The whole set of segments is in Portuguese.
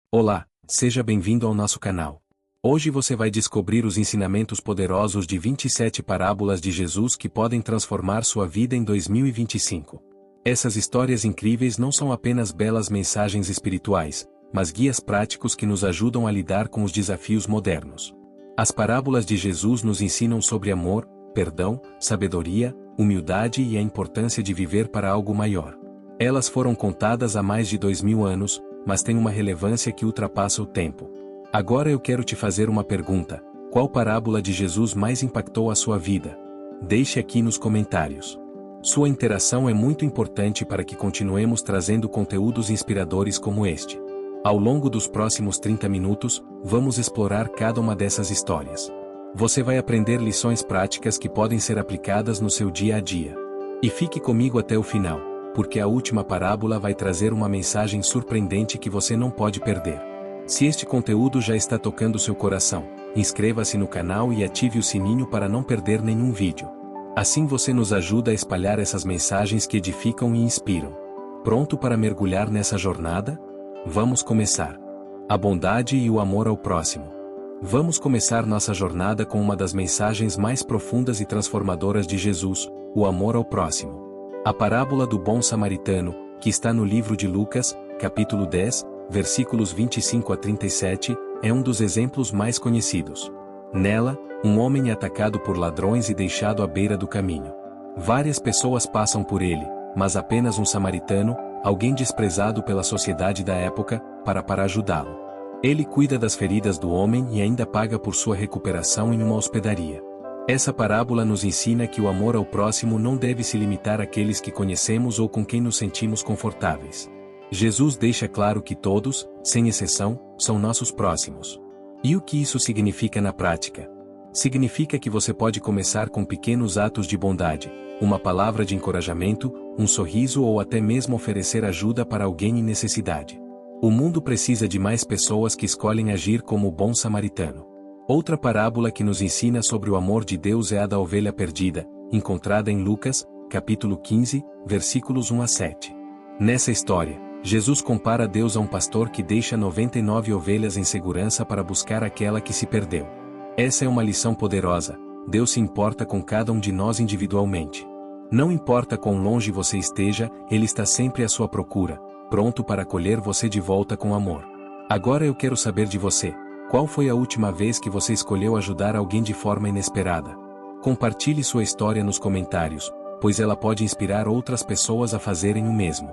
Olá, seja bem-vindo ao nosso canal. Hoje você vai descobrir os ensinamentos poderosos de 27 parábolas de Jesus que podem transformar sua vida em 2025. Essas histórias incríveis não são apenas belas mensagens espirituais, mas guias práticos que nos ajudam a lidar com os desafios modernos. As parábolas de Jesus nos ensinam sobre amor, perdão, sabedoria, humildade e a importância de viver para algo maior. Elas foram contadas há mais de 2000 anos, mas têm uma relevância que ultrapassa o tempo. Agora eu quero te fazer uma pergunta: qual parábola de Jesus mais impactou a sua vida? Deixe aqui nos comentários. Sua interação é muito importante para que continuemos trazendo conteúdos inspiradores como este. Ao longo dos próximos 30 minutos, vamos explorar cada uma dessas histórias. Você vai aprender lições práticas que podem ser aplicadas no seu dia a dia. E fique comigo até o final, porque a última parábola vai trazer uma mensagem surpreendente que você não pode perder. Se este conteúdo já está tocando seu coração, inscreva-se no canal e ative o sininho para não perder nenhum vídeo. Assim você nos ajuda a espalhar essas mensagens que edificam e inspiram. Pronto para mergulhar nessa jornada? Vamos começar. A bondade e o amor ao próximo. Vamos começar nossa jornada com uma das mensagens mais profundas e transformadoras de Jesus, o amor ao próximo. A parábola do bom samaritano, que está no livro de Lucas, capítulo 10, versículos 25 a 37, é um dos exemplos mais conhecidos. Nela, um homem é atacado por ladrões e deixado à beira do caminho. Várias pessoas passam por ele, mas apenas um samaritano, alguém desprezado pela sociedade da época, para ajudá-lo. Ele cuida das feridas do homem e ainda paga por sua recuperação em uma hospedaria. Essa parábola nos ensina que o amor ao próximo não deve se limitar àqueles que conhecemos ou com quem nos sentimos confortáveis. Jesus deixa claro que todos, sem exceção, são nossos próximos. E o que isso significa na prática? Significa que você pode começar com pequenos atos de bondade, uma palavra de encorajamento, um sorriso ou até mesmo oferecer ajuda para alguém em necessidade. O mundo precisa de mais pessoas que escolhem agir como o bom samaritano. Outra parábola que nos ensina sobre o amor de Deus é a da ovelha perdida, encontrada em Lucas, capítulo 15, versículos 1 a 7. Nessa história, Jesus compara Deus a um pastor que deixa 99 ovelhas em segurança para buscar aquela que se perdeu. Essa é uma lição poderosa. Deus se importa com cada um de nós individualmente. Não importa quão longe você esteja, Ele está sempre à sua procura, pronto para acolher você de volta com amor. Agora eu quero saber de você. Qual foi a última vez que você escolheu ajudar alguém de forma inesperada? Compartilhe sua história nos comentários, pois ela pode inspirar outras pessoas a fazerem o mesmo.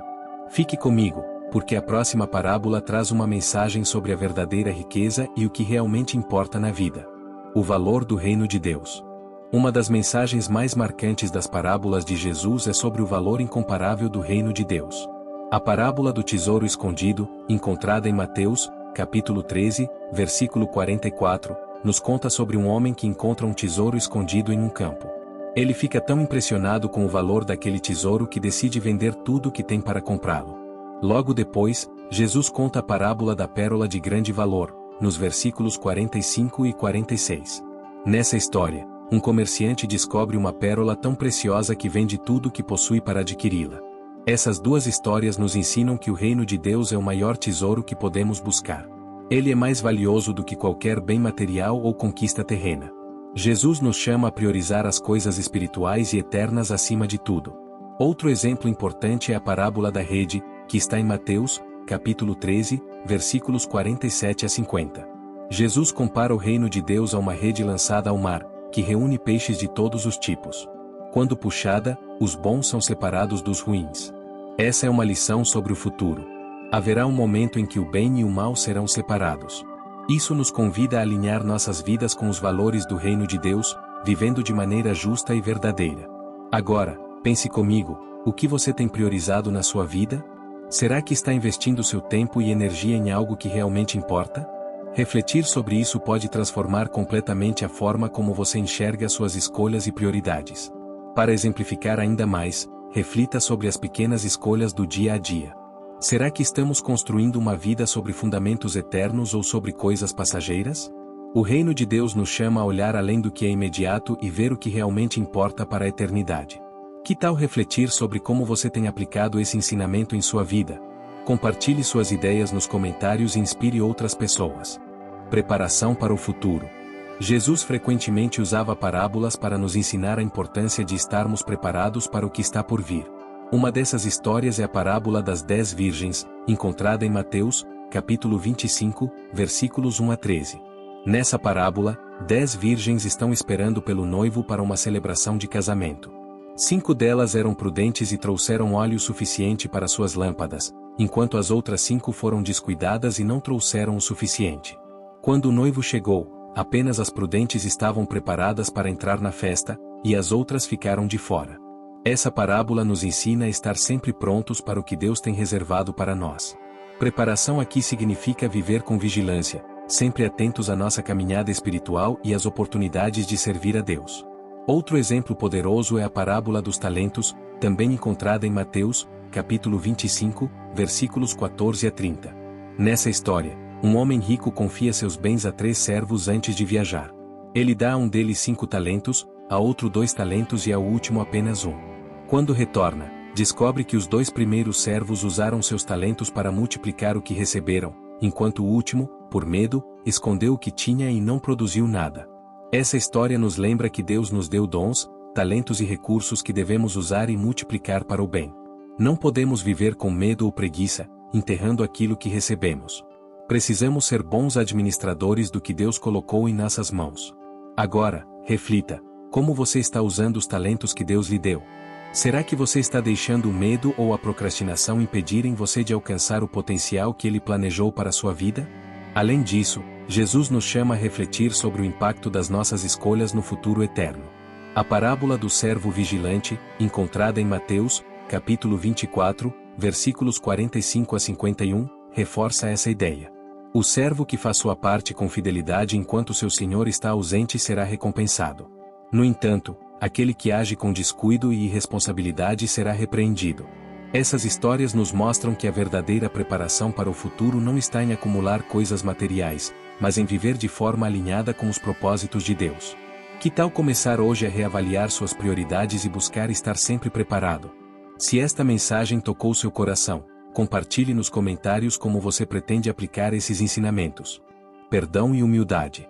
Fique comigo, porque a próxima parábola traz uma mensagem sobre a verdadeira riqueza e o que realmente importa na vida. O valor do reino de Deus. Uma das mensagens mais marcantes das parábolas de Jesus é sobre o valor incomparável do reino de Deus. A parábola do tesouro escondido, encontrada em Mateus, capítulo 13, versículo 44, nos conta sobre um homem que encontra um tesouro escondido em um campo. Ele fica tão impressionado com o valor daquele tesouro que decide vender tudo o que tem para comprá-lo. Logo depois, Jesus conta a parábola da pérola de grande valor, nos versículos 45 e 46. Nessa história, um comerciante descobre uma pérola tão preciosa que vende tudo o que possui para adquiri-la. Essas duas histórias nos ensinam que o reino de Deus é o maior tesouro que podemos buscar. Ele é mais valioso do que qualquer bem material ou conquista terrena. Jesus nos chama a priorizar as coisas espirituais e eternas acima de tudo. Outro exemplo importante é a parábola da rede, que está em Mateus, capítulo 13, versículos 47 a 50. Jesus compara o reino de Deus a uma rede lançada ao mar, que reúne peixes de todos os tipos. Quando puxada, os bons são separados dos ruins. Essa é uma lição sobre o futuro. Haverá um momento em que o bem e o mal serão separados. Isso nos convida a alinhar nossas vidas com os valores do reino de Deus, vivendo de maneira justa e verdadeira. Agora, pense comigo, o que você tem priorizado na sua vida? Será que está investindo seu tempo e energia em algo que realmente importa? Refletir sobre isso pode transformar completamente a forma como você enxerga suas escolhas e prioridades. Para exemplificar ainda mais, reflita sobre as pequenas escolhas do dia a dia. Será que estamos construindo uma vida sobre fundamentos eternos ou sobre coisas passageiras? O reino de Deus nos chama a olhar além do que é imediato e ver o que realmente importa para a eternidade. Que tal refletir sobre como você tem aplicado esse ensinamento em sua vida? Compartilhe suas ideias nos comentários e inspire outras pessoas. Preparação para o futuro. Jesus frequentemente usava parábolas para nos ensinar a importância de estarmos preparados para o que está por vir. Uma dessas histórias é a parábola das 10 virgens, encontrada em Mateus, capítulo 25, versículos 1 a 13. Nessa parábola, 10 virgens estão esperando pelo noivo para uma celebração de casamento. 5 delas eram prudentes e trouxeram óleo suficiente para suas lâmpadas, enquanto as outras 5 foram descuidadas e não trouxeram o suficiente. Quando o noivo chegou, apenas as prudentes estavam preparadas para entrar na festa, e as outras ficaram de fora. Essa parábola nos ensina a estar sempre prontos para o que Deus tem reservado para nós. Preparação aqui significa viver com vigilância, sempre atentos à nossa caminhada espiritual e às oportunidades de servir a Deus. Outro exemplo poderoso é a parábola dos talentos, também encontrada em Mateus, capítulo 25, versículos 14 a 30. Nessa história, um homem rico confia seus bens a 3 servos antes de viajar. Ele dá a um deles 5 talentos, a outro 2 talentos e ao último apenas 1. Quando retorna, descobre que os 2 primeiros servos usaram seus talentos para multiplicar o que receberam, enquanto o último, por medo, escondeu o que tinha e não produziu nada. Essa história nos lembra que Deus nos deu dons, talentos e recursos que devemos usar e multiplicar para o bem. Não podemos viver com medo ou preguiça, enterrando aquilo que recebemos. Precisamos ser bons administradores do que Deus colocou em nossas mãos. Agora, reflita: como você está usando os talentos que Deus lhe deu? Será que você está deixando o medo ou a procrastinação impedirem você de alcançar o potencial que Ele planejou para a sua vida? Além disso, Jesus nos chama a refletir sobre o impacto das nossas escolhas no futuro eterno. A parábola do servo vigilante, encontrada em Mateus, capítulo 24, versículos 45 a 51, reforça essa ideia. O servo que faz sua parte com fidelidade enquanto seu senhor está ausente será recompensado. No entanto, aquele que age com descuido e irresponsabilidade será repreendido. Essas histórias nos mostram que a verdadeira preparação para o futuro não está em acumular coisas materiais, mas em viver de forma alinhada com os propósitos de Deus. Que tal começar hoje a reavaliar suas prioridades e buscar estar sempre preparado? Se esta mensagem tocou seu coração, compartilhe nos comentários como você pretende aplicar esses ensinamentos. Perdão e humildade.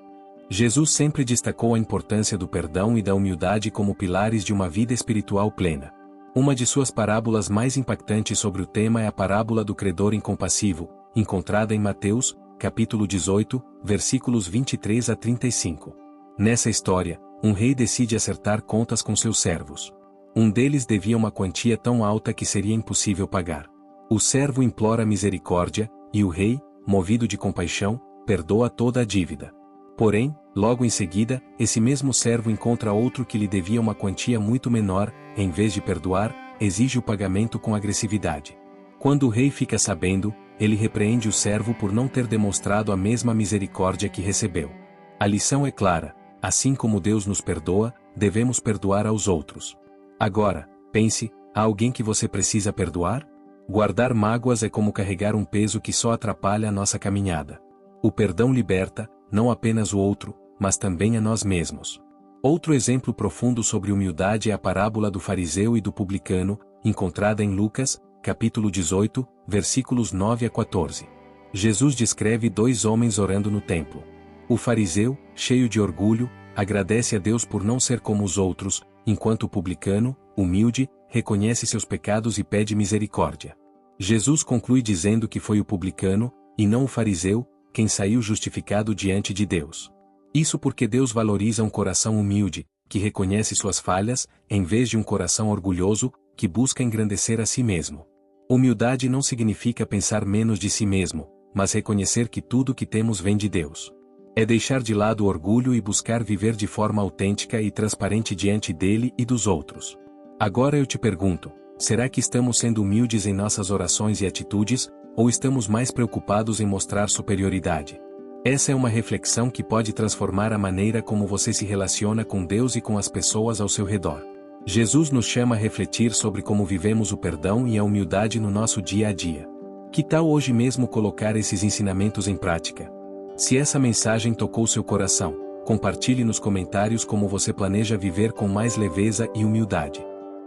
Jesus sempre destacou a importância do perdão e da humildade como pilares de uma vida espiritual plena. Uma de suas parábolas mais impactantes sobre o tema é a parábola do credor incompassivo, encontrada em Mateus, capítulo 18, versículos 23 a 35. Nessa história, um rei decide acertar contas com seus servos. Um deles devia uma quantia tão alta que seria impossível pagar. O servo implora misericórdia, e o rei, movido de compaixão, perdoa toda a dívida. Porém, logo em seguida, esse mesmo servo encontra outro que lhe devia uma quantia muito menor, e em vez de perdoar, exige o pagamento com agressividade. Quando o rei fica sabendo, ele repreende o servo por não ter demonstrado a mesma misericórdia que recebeu. A lição é clara: assim como Deus nos perdoa, devemos perdoar aos outros. Agora, pense: há alguém que você precisa perdoar? Guardar mágoas é como carregar um peso que só atrapalha a nossa caminhada. O perdão liberta, não apenas o outro, mas também a nós mesmos. Outro exemplo profundo sobre humildade é a parábola do fariseu e do publicano, encontrada em Lucas, capítulo 18, versículos 9 a 14. Jesus descreve 2 homens orando no templo. O fariseu, cheio de orgulho, agradece a Deus por não ser como os outros, enquanto o publicano, humilde, reconhece seus pecados e pede misericórdia. Jesus conclui dizendo que foi o publicano, e não o fariseu, quem saiu justificado diante de Deus. Isso porque Deus valoriza um coração humilde, que reconhece suas falhas, em vez de um coração orgulhoso, que busca engrandecer a si mesmo. Humildade não significa pensar menos de si mesmo, mas reconhecer que tudo o que temos vem de Deus. É deixar de lado o orgulho e buscar viver de forma autêntica e transparente diante dele e dos outros. Agora eu te pergunto: será que estamos sendo humildes em nossas orações e atitudes, ou estamos mais preocupados em mostrar superioridade? Essa é uma reflexão que pode transformar a maneira como você se relaciona com Deus e com as pessoas ao seu redor. Jesus nos chama a refletir sobre como vivemos o perdão e a humildade no nosso dia a dia. Que tal hoje mesmo colocar esses ensinamentos em prática? Se essa mensagem tocou seu coração, compartilhe nos comentários como você planeja viver com mais leveza e humildade.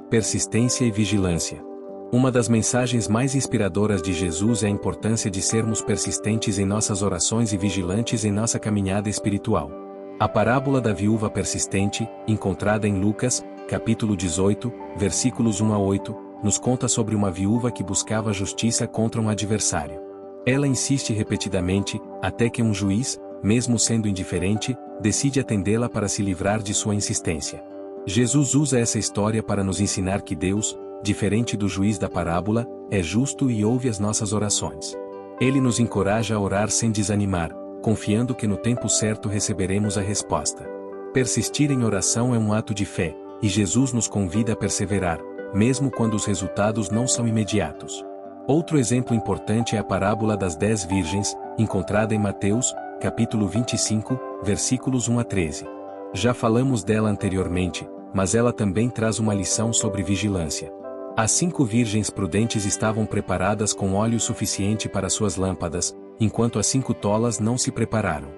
Persistência e vigilância. Uma das mensagens mais inspiradoras de Jesus é a importância de sermos persistentes em nossas orações e vigilantes em nossa caminhada espiritual. A parábola da viúva persistente, encontrada em Lucas, capítulo 18, versículos 1 a 8, nos conta sobre uma viúva que buscava justiça contra um adversário. Ela insiste repetidamente, até que um juiz, mesmo sendo indiferente, decide atendê-la para se livrar de sua insistência. Jesus usa essa história para nos ensinar que Deus, diferente do juiz da parábola, é justo e ouve as nossas orações. Ele nos encoraja a orar sem desanimar, confiando que no tempo certo receberemos a resposta. Persistir em oração é um ato de fé, e Jesus nos convida a perseverar, mesmo quando os resultados não são imediatos. Outro exemplo importante é a parábola das 10 virgens, encontrada em Mateus, capítulo 25, versículos 1 a 13. Já falamos dela anteriormente, mas ela também traz uma lição sobre vigilância. As 5 virgens prudentes estavam preparadas com óleo suficiente para suas lâmpadas, enquanto as 5 tolas não se prepararam.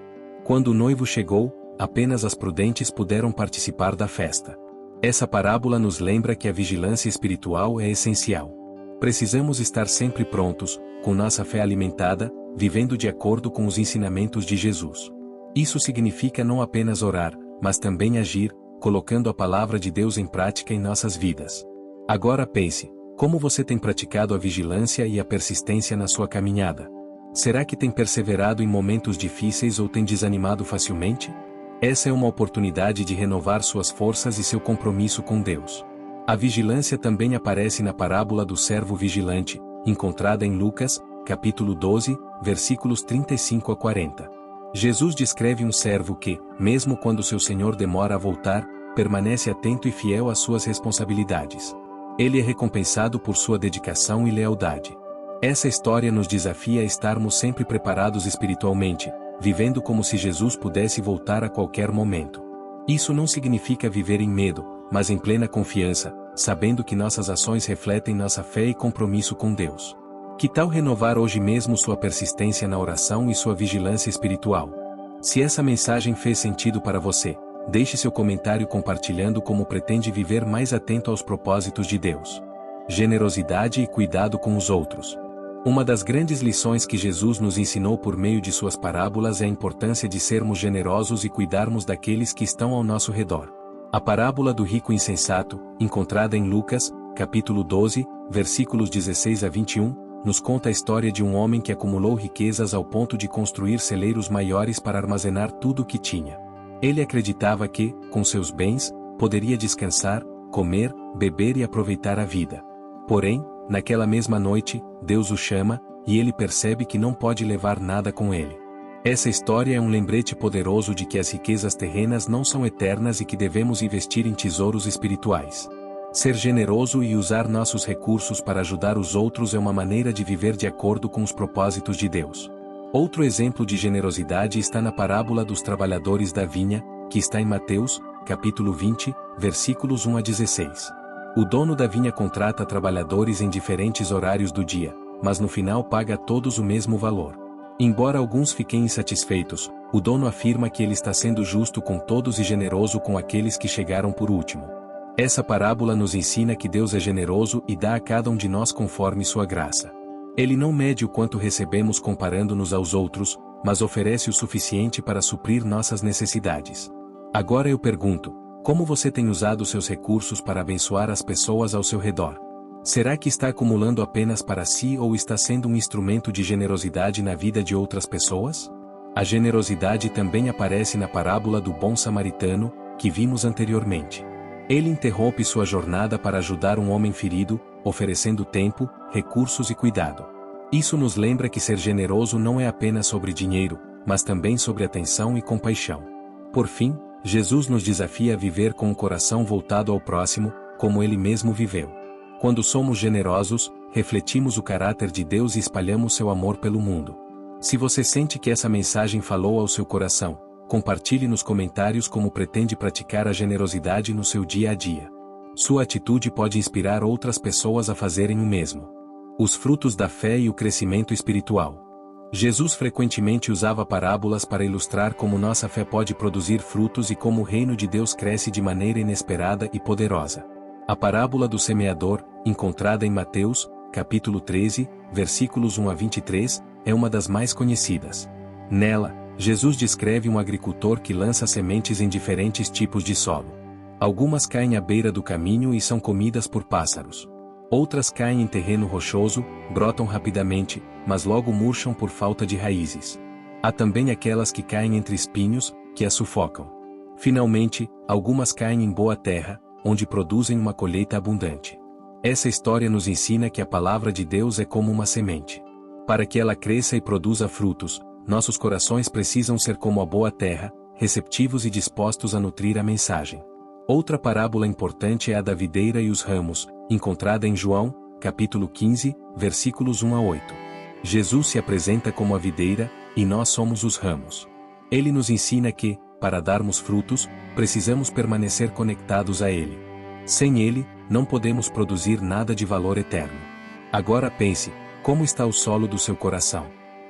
Quando o noivo chegou, apenas as prudentes puderam participar da festa. Essa parábola nos lembra que a vigilância espiritual é essencial. Precisamos estar sempre prontos, com nossa fé alimentada, vivendo de acordo com os ensinamentos de Jesus. Isso significa não apenas orar, mas também agir, colocando a palavra de Deus em prática em nossas vidas. Agora pense, como você tem praticado a vigilância e a persistência na sua caminhada? Será que tem perseverado em momentos difíceis ou tem desanimado facilmente? Essa é uma oportunidade de renovar suas forças e seu compromisso com Deus. A vigilância também aparece na parábola do servo vigilante, encontrada em Lucas, capítulo 12, versículos 35 a 40. Jesus descreve um servo que, mesmo quando seu senhor demora a voltar, permanece atento e fiel às suas responsabilidades. Ele é recompensado por sua dedicação e lealdade. Essa história nos desafia a estarmos sempre preparados espiritualmente, vivendo como se Jesus pudesse voltar a qualquer momento. Isso não significa viver em medo, mas em plena confiança, sabendo que nossas ações refletem nossa fé e compromisso com Deus. Que tal renovar hoje mesmo sua persistência na oração e sua vigilância espiritual? Se essa mensagem fez sentido para você, deixe seu comentário compartilhando como pretende viver mais atento aos propósitos de Deus. Generosidade e cuidado com os outros. Uma das grandes lições que Jesus nos ensinou por meio de suas parábolas é a importância de sermos generosos e cuidarmos daqueles que estão ao nosso redor. A parábola do rico insensato, encontrada em Lucas, capítulo 12, versículos 16 a 21, nos conta a história de um homem que acumulou riquezas ao ponto de construir celeiros maiores para armazenar tudo o que tinha. Ele acreditava que, com seus bens, poderia descansar, comer, beber e aproveitar a vida. Porém, naquela mesma noite, Deus o chama, e ele percebe que não pode levar nada com ele. Essa história é um lembrete poderoso de que as riquezas terrenas não são eternas e que devemos investir em tesouros espirituais. Ser generoso e usar nossos recursos para ajudar os outros é uma maneira de viver de acordo com os propósitos de Deus. Outro exemplo de generosidade está na parábola dos trabalhadores da vinha, que está em Mateus, capítulo 20, versículos 1 a 16. O dono da vinha contrata trabalhadores em diferentes horários do dia, mas no final paga a todos o mesmo valor. Embora alguns fiquem insatisfeitos, o dono afirma que ele está sendo justo com todos e generoso com aqueles que chegaram por último. Essa parábola nos ensina que Deus é generoso e dá a cada um de nós conforme sua graça. Ele não mede o quanto recebemos comparando-nos aos outros, mas oferece o suficiente para suprir nossas necessidades. Agora eu pergunto, como você tem usado seus recursos para abençoar as pessoas ao seu redor? Será que está acumulando apenas para si ou está sendo um instrumento de generosidade na vida de outras pessoas? A generosidade também aparece na parábola do bom samaritano, que vimos anteriormente. Ele interrompe sua jornada para ajudar um homem ferido, oferecendo tempo, recursos e cuidado. Isso nos lembra que ser generoso não é apenas sobre dinheiro, mas também sobre atenção e compaixão. Por fim, Jesus nos desafia a viver com o coração voltado ao próximo, como ele mesmo viveu. Quando somos generosos, refletimos o caráter de Deus e espalhamos seu amor pelo mundo. Se você sente que essa mensagem falou ao seu coração, compartilhe nos comentários como pretende praticar a generosidade no seu dia a dia. Sua atitude pode inspirar outras pessoas a fazerem o mesmo. Os frutos da fé e o crescimento espiritual. Jesus frequentemente usava parábolas para ilustrar como nossa fé pode produzir frutos e como o reino de Deus cresce de maneira inesperada e poderosa. A parábola do semeador, encontrada em Mateus, capítulo 13, versículos 1 a 23, é uma das mais conhecidas. Nela, Jesus descreve um agricultor que lança sementes em diferentes tipos de solo. Algumas caem à beira do caminho e são comidas por pássaros. Outras caem em terreno rochoso, brotam rapidamente, mas logo murcham por falta de raízes. Há também aquelas que caem entre espinhos, que as sufocam. Finalmente, algumas caem em boa terra, onde produzem uma colheita abundante. Essa história nos ensina que a palavra de Deus é como uma semente. Para que ela cresça e produza frutos, nossos corações precisam ser como a boa terra, receptivos e dispostos a nutrir a mensagem. Outra parábola importante é a da videira e os ramos, encontrada em João, capítulo 15, versículos 1 a 8. Jesus se apresenta como a videira, e nós somos os ramos. Ele nos ensina que, para darmos frutos, precisamos permanecer conectados a Ele. Sem Ele, não podemos produzir nada de valor eterno. Agora pense, como está o solo do seu coração?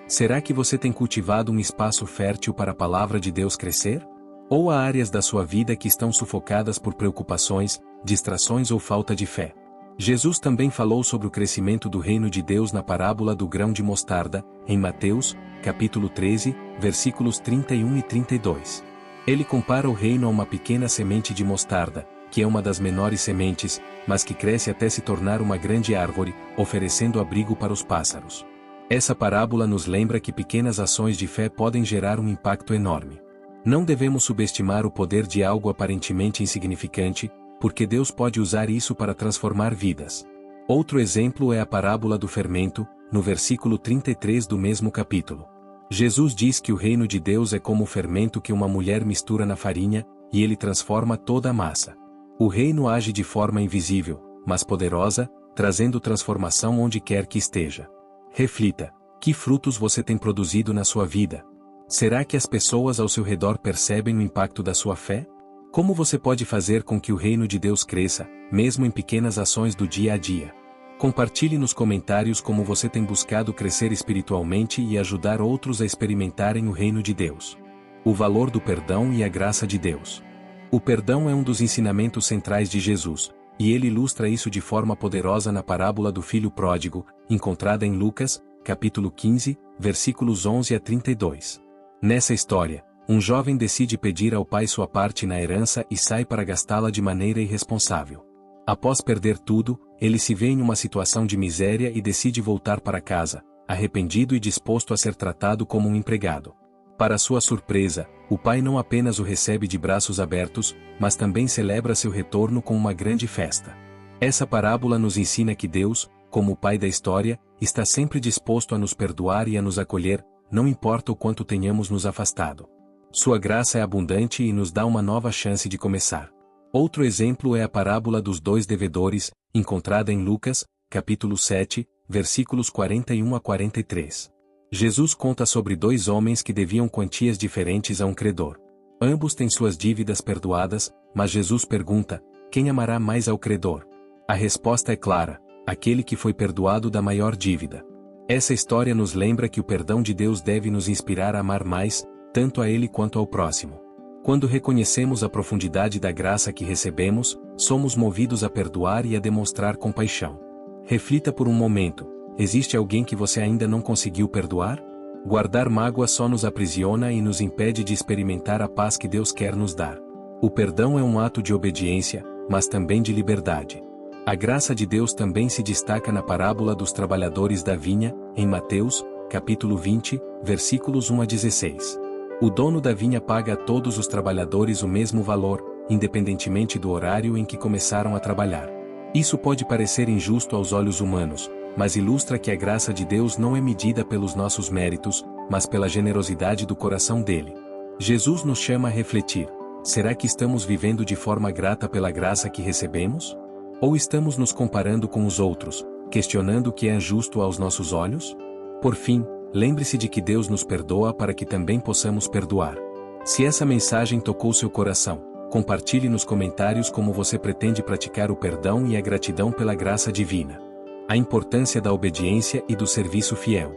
Será que você tem cultivado um espaço fértil para a palavra de Deus crescer? Ou há áreas da sua vida que estão sufocadas por preocupações, distrações ou falta de fé? Jesus também falou sobre o crescimento do reino de Deus na parábola do grão de mostarda, em Mateus, capítulo 13, versículos 31 e 32. Ele compara o reino a uma pequena semente de mostarda, que é uma das menores sementes, mas que cresce até se tornar uma grande árvore, oferecendo abrigo para os pássaros. Essa parábola nos lembra que pequenas ações de fé podem gerar um impacto enorme. Não devemos subestimar o poder de algo aparentemente insignificante, porque Deus pode usar isso para transformar vidas. Outro exemplo é a parábola do fermento, no versículo 33 do mesmo capítulo. Jesus diz que o reino de Deus é como o fermento que uma mulher mistura na farinha, e ele transforma toda a massa. O reino age de forma invisível, mas poderosa, trazendo transformação onde quer que esteja. Reflita: que frutos você tem produzido na sua vida? Será que as pessoas ao seu redor percebem o impacto da sua fé? Como você pode fazer com que o reino de Deus cresça, mesmo em pequenas ações do dia a dia? Compartilhe nos comentários como você tem buscado crescer espiritualmente e ajudar outros a experimentarem o reino de Deus. O valor do perdão e a graça de Deus. O perdão é um dos ensinamentos centrais de Jesus, e ele ilustra isso de forma poderosa na parábola do filho pródigo, encontrada em Lucas, capítulo 15, versículos 11 a 32. Nessa história, um jovem decide pedir ao pai sua parte na herança e sai para gastá-la de maneira irresponsável. Após perder tudo, ele se vê em uma situação de miséria e decide voltar para casa, arrependido e disposto a ser tratado como um empregado. Para sua surpresa, o pai não apenas o recebe de braços abertos, mas também celebra seu retorno com uma grande festa. Essa parábola nos ensina que Deus, como o pai da história, está sempre disposto a nos perdoar e a nos acolher, não importa o quanto tenhamos nos afastado. Sua graça é abundante e nos dá uma nova chance de começar. Outro exemplo é a parábola dos dois devedores, encontrada em Lucas, capítulo 7, versículos 41 a 43. Jesus conta sobre dois homens que deviam quantias diferentes a um credor. Ambos têm suas dívidas perdoadas, mas Jesus pergunta: quem amará mais ao credor? A resposta é clara: aquele que foi perdoado da maior dívida. Essa história nos lembra que o perdão de Deus deve nos inspirar a amar mais, tanto a Ele quanto ao próximo. Quando reconhecemos a profundidade da graça que recebemos, somos movidos a perdoar e a demonstrar compaixão. Reflita por um momento: existe alguém que você ainda não conseguiu perdoar? Guardar mágoa só nos aprisiona e nos impede de experimentar a paz que Deus quer nos dar. O perdão é um ato de obediência, mas também de liberdade. A graça de Deus também se destaca na parábola dos trabalhadores da vinha, em Mateus, capítulo 20, versículos 1 a 16. O dono da vinha paga a todos os trabalhadores o mesmo valor, independentemente do horário em que começaram a trabalhar. Isso pode parecer injusto aos olhos humanos, mas ilustra que a graça de Deus não é medida pelos nossos méritos, mas pela generosidade do coração dele. Jesus nos chama a refletir: será que estamos vivendo de forma grata pela graça que recebemos? Ou estamos nos comparando com os outros, questionando o que é justo aos nossos olhos? Por fim, lembre-se de que Deus nos perdoa para que também possamos perdoar. Se essa mensagem tocou seu coração, compartilhe nos comentários como você pretende praticar o perdão e a gratidão pela graça divina. A importância da obediência e do serviço fiel.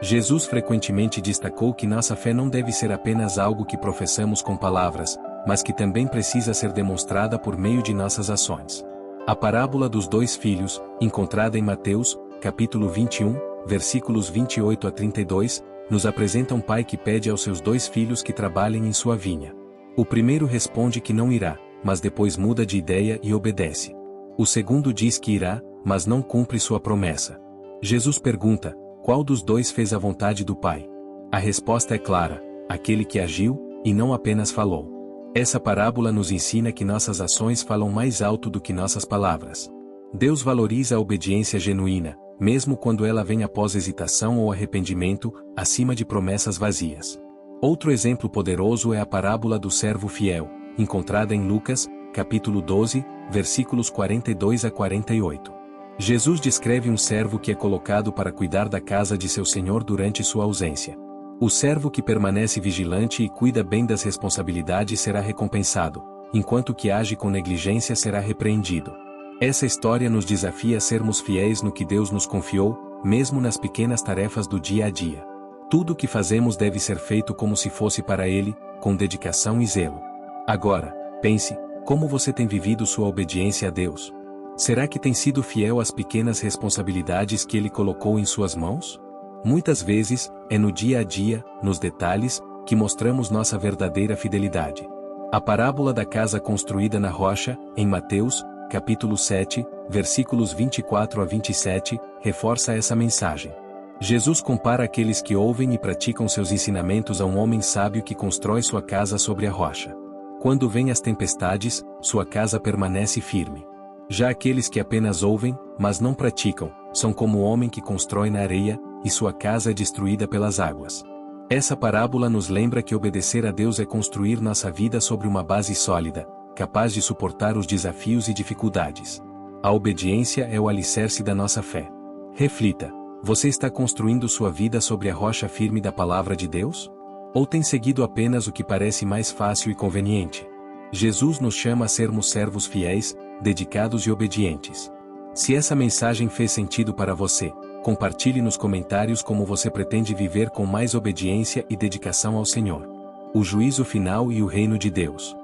Jesus frequentemente destacou que nossa fé não deve ser apenas algo que professamos com palavras, mas que também precisa ser demonstrada por meio de nossas ações. A parábola dos dois filhos, encontrada em Mateus, capítulo 21, versículos 28 a 32, nos apresenta um pai que pede aos seus dois filhos que trabalhem em sua vinha. O primeiro responde que não irá, mas depois muda de ideia e obedece. O segundo diz que irá, mas não cumpre sua promessa. Jesus pergunta: qual dos dois fez a vontade do Pai? A resposta é clara: aquele que agiu, e não apenas falou. Essa parábola nos ensina que nossas ações falam mais alto do que nossas palavras. Deus valoriza a obediência genuína, mesmo quando ela vem após hesitação ou arrependimento, acima de promessas vazias. Outro exemplo poderoso é a parábola do servo fiel, encontrada em Lucas, capítulo 12, versículos 42 a 48. Jesus descreve um servo que é colocado para cuidar da casa de seu senhor durante sua ausência. O servo que permanece vigilante e cuida bem das responsabilidades será recompensado, enquanto o que age com negligência será repreendido. Essa história nos desafia a sermos fiéis no que Deus nos confiou, mesmo nas pequenas tarefas do dia a dia. Tudo o que fazemos deve ser feito como se fosse para Ele, com dedicação e zelo. Agora, pense, como você tem vivido sua obediência a Deus? Será que tem sido fiel às pequenas responsabilidades que Ele colocou em suas mãos? Muitas vezes, é no dia a dia, nos detalhes, que mostramos nossa verdadeira fidelidade. A parábola da casa construída na rocha, em Mateus, capítulo 7, versículos 24 a 27, reforça essa mensagem. Jesus compara aqueles que ouvem e praticam seus ensinamentos a um homem sábio que constrói sua casa sobre a rocha. Quando vêm as tempestades, sua casa permanece firme. Já aqueles que apenas ouvem, mas não praticam, são como o homem que constrói na areia, e sua casa é destruída pelas águas. Essa parábola nos lembra que obedecer a Deus é construir nossa vida sobre uma base sólida, capaz de suportar os desafios e dificuldades. A obediência é o alicerce da nossa fé. Reflita: você está construindo sua vida sobre a rocha firme da palavra de Deus? Ou tem seguido apenas o que parece mais fácil e conveniente? Jesus nos chama a sermos servos fiéis, dedicados e obedientes. Se essa mensagem fez sentido para você, compartilhe nos comentários como você pretende viver com mais obediência e dedicação ao Senhor. O juízo final e o reino de Deus.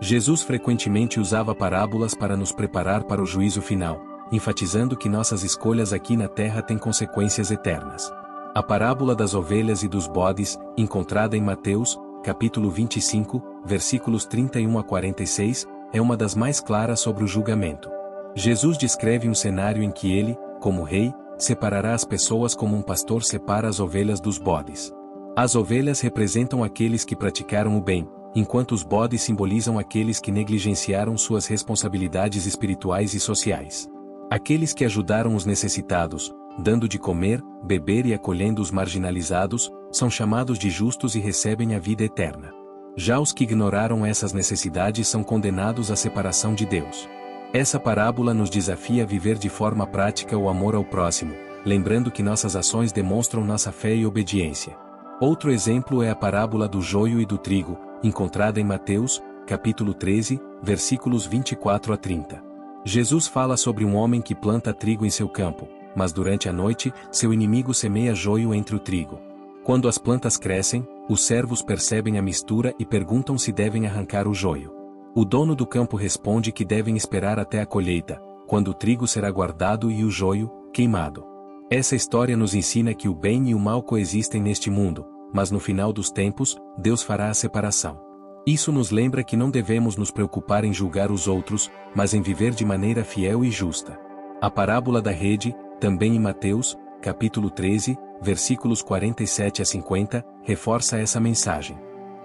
Jesus frequentemente usava parábolas para nos preparar para o juízo final, enfatizando que nossas escolhas aqui na terra têm consequências eternas. A parábola das ovelhas e dos bodes, encontrada em Mateus, capítulo 25, versículos 31 a 46, é uma das mais claras sobre o julgamento. Jesus descreve um cenário em que ele, como rei, separará as pessoas como um pastor separa as ovelhas dos bodes. As ovelhas representam aqueles que praticaram o bem, enquanto os bodes simbolizam aqueles que negligenciaram suas responsabilidades espirituais e sociais. Aqueles que ajudaram os necessitados, dando de comer, beber e acolhendo os marginalizados, são chamados de justos e recebem a vida eterna. Já os que ignoraram essas necessidades são condenados à separação de Deus. Essa parábola nos desafia a viver de forma prática o amor ao próximo, lembrando que nossas ações demonstram nossa fé e obediência. Outro exemplo é a parábola do joio e do trigo, encontrada em Mateus, capítulo 13, versículos 24 a 30. Jesus fala sobre um homem que planta trigo em seu campo, mas durante a noite, seu inimigo semeia joio entre o trigo. Quando as plantas crescem, os servos percebem a mistura e perguntam se devem arrancar o joio. O dono do campo responde que devem esperar até a colheita, quando o trigo será guardado e o joio, queimado. Essa história nos ensina que o bem e o mal coexistem neste mundo, mas no final dos tempos, Deus fará a separação. Isso nos lembra que não devemos nos preocupar em julgar os outros, mas em viver de maneira fiel e justa. A parábola da rede, também em Mateus, capítulo 13, versículos 47 a 50, reforça essa mensagem.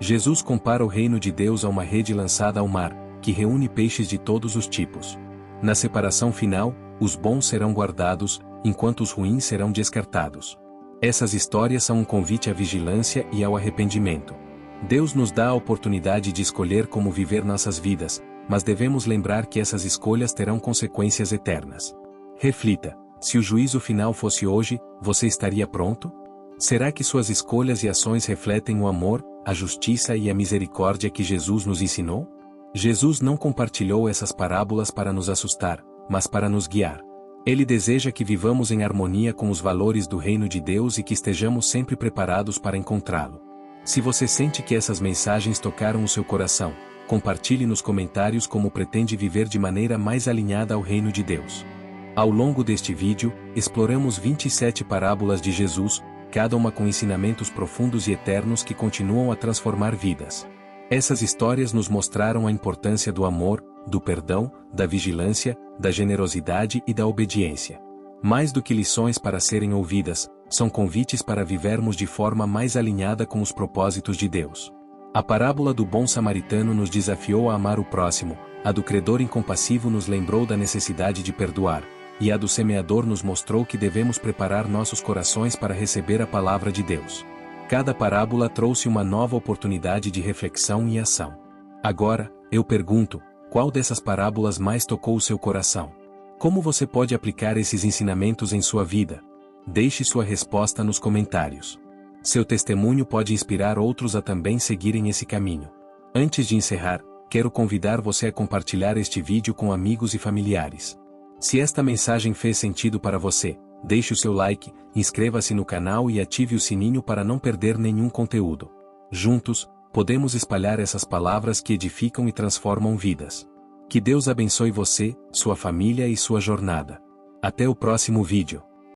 Jesus compara o reino de Deus a uma rede lançada ao mar, que reúne peixes de todos os tipos. Na separação final, os bons serão guardados, enquanto os ruins serão descartados. Essas histórias são um convite à vigilância e ao arrependimento. Deus nos dá a oportunidade de escolher como viver nossas vidas, mas devemos lembrar que essas escolhas terão consequências eternas. Reflita: se o juízo final fosse hoje, você estaria pronto? Será que suas escolhas e ações refletem o amor, a justiça e a misericórdia que Jesus nos ensinou? Jesus não compartilhou essas parábolas para nos assustar, mas para nos guiar. Ele deseja que vivamos em harmonia com os valores do reino de Deus e que estejamos sempre preparados para encontrá-lo. Se você sente que essas mensagens tocaram o seu coração, compartilhe nos comentários como pretende viver de maneira mais alinhada ao reino de Deus. Ao longo deste vídeo, exploramos 27 parábolas de Jesus, cada uma com ensinamentos profundos e eternos que continuam a transformar vidas. Essas histórias nos mostraram a importância do amor, do perdão, da vigilância, da generosidade e da obediência. Mais do que lições para serem ouvidas, são convites para vivermos de forma mais alinhada com os propósitos de Deus. A parábola do bom samaritano nos desafiou a amar o próximo, a do credor incompassivo nos lembrou da necessidade de perdoar, e a do semeador nos mostrou que devemos preparar nossos corações para receber a palavra de Deus. Cada parábola trouxe uma nova oportunidade de reflexão e ação. Agora, eu pergunto, qual dessas parábolas mais tocou o seu coração? Como você pode aplicar esses ensinamentos em sua vida? Deixe sua resposta nos comentários. Seu testemunho pode inspirar outros a também seguirem esse caminho. Antes de encerrar, quero convidar você a compartilhar este vídeo com amigos e familiares. Se esta mensagem fez sentido para você, deixe o seu like, inscreva-se no canal e ative o sininho para não perder nenhum conteúdo. Juntos, podemos espalhar essas palavras que edificam e transformam vidas. Que Deus abençoe você, sua família e sua jornada. Até o próximo vídeo.